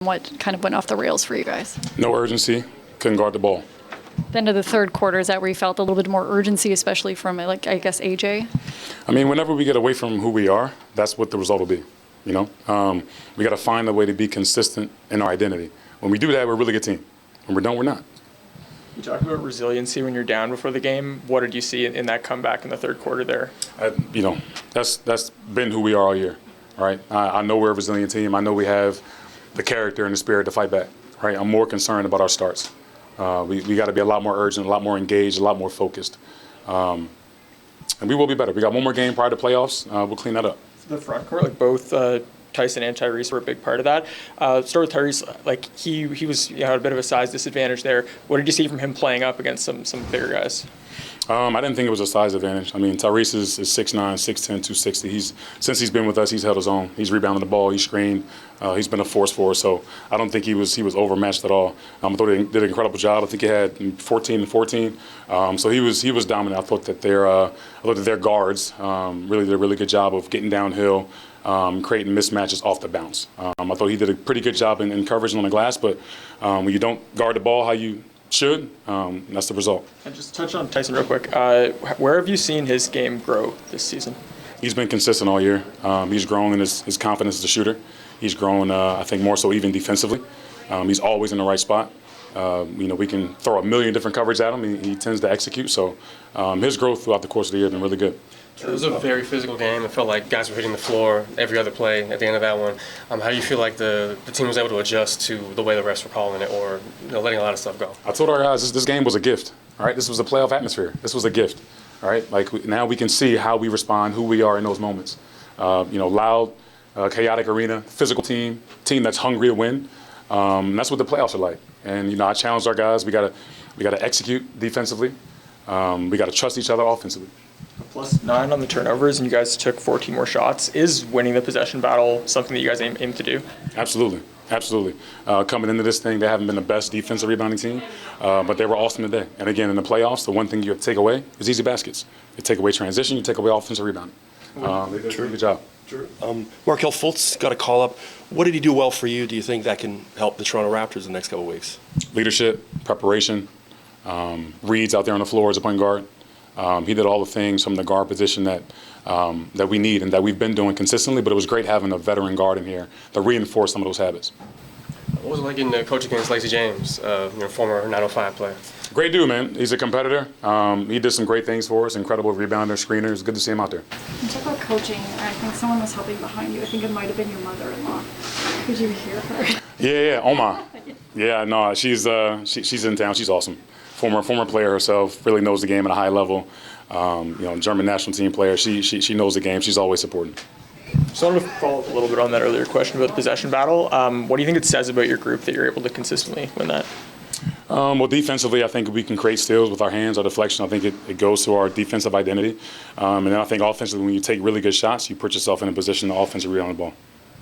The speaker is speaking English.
What kind of went off the rails for you guys? No urgency, couldn't guard the ball. Then to the third quarter, is that where you felt a little bit more urgency, especially from, like, I guess, AJ? I mean, whenever we get away from who we are, that's what the result will be. We got to find a way to be consistent in our identity. When we do that, we're a really good team. When we're done, we're not. You talked about resiliency when you're down before the game. What did you see in that comeback in the third quarter there? That's been who we are all year. All right, I know we're a resilient team. I know we have the character and the spirit to fight back. Right, I'm more concerned about our starts. We got to be a lot more urgent, a lot more engaged, a lot more focused, and we will be better. We got one more game prior to playoffs. We'll clean that up. The front court, like both Tyson and Tyrese were a big part of that. Start with Tyrese. Like he was had a bit of a size disadvantage there. What did you see from him playing up against some bigger guys? I didn't think it was a size advantage. I mean, Tyrese is 6'9", 6'10", 260. Since he's been with us, he's held his own. He's rebounded the ball. He's screened. He's been a force for us. So I don't think he was overmatched at all. I thought he did an incredible job. I think he had 14 and 14. So he was dominant. I thought that their guards really did a really good job of getting downhill, creating mismatches off the bounce. I thought he did a pretty good job in coverage on the glass. But when you don't guard the ball how you should, that's the result. And just touch on Tyson real quick. Where have you seen his game grow this season? He's been consistent all year. He's grown in his confidence as a shooter. He's grown, I think, more so even defensively. He's always in the right spot. We can throw a million different coverage at him. He tends to execute. So his growth throughout the course of the year has been really good. It was a very physical game. It felt like guys were hitting the floor every other play at the end of that one. How do you feel like the team was able to adjust to the way the refs were calling it, or letting a lot of stuff go? I told our guys this game was a gift. All right, this was a playoff atmosphere. This was a gift. All right, now we can see how we respond, who we are in those moments. Loud, chaotic arena, physical team that's hungry to win. That's what the playoffs are like. And I challenged our guys. We got to execute defensively. We got to trust each other offensively. +9 on the turnovers, and you guys took 14 more shots. Is winning the possession battle something that you guys aim to do? Absolutely. Coming into this thing, they haven't been the best defensive rebounding team, but they were awesome today. And again, in the playoffs, the one thing you have to take away is easy baskets. You take away transition, you take away offensive rebounding. They did a pretty good job. Sure. Markelle Fultz got a call up. What did he do well for you? Do you think that can help the Toronto Raptors the next couple of weeks? Leadership, preparation, reads out there on the floor as a point guard. He did all the things from the guard position that we need and that we've been doing consistently, but it was great having a veteran guard in here to reinforce some of those habits. What was it like in coach against Lacey James, former 905 player? Great dude, man. He's a competitor. He did some great things for us, incredible rebounder, screener. It's good to see him out there. You talk about coaching. I think someone was helping behind you. I think it might have been your mother-in-law. Could you hear her? Yeah, Oma. Yeah, no, she's in town. She's awesome. Former player herself, really knows the game at a high level. German national team player. She knows the game. She's always supporting. So I wanted to follow up a little bit on that earlier question about the possession battle. What do you think it says about your group that you're able to consistently win that? Well, defensively, I think we can create steals with our hands, our deflection. I think it goes to our defensive identity. And then I think offensively, when you take really good shots, you put yourself in a position to offensively rebound the ball.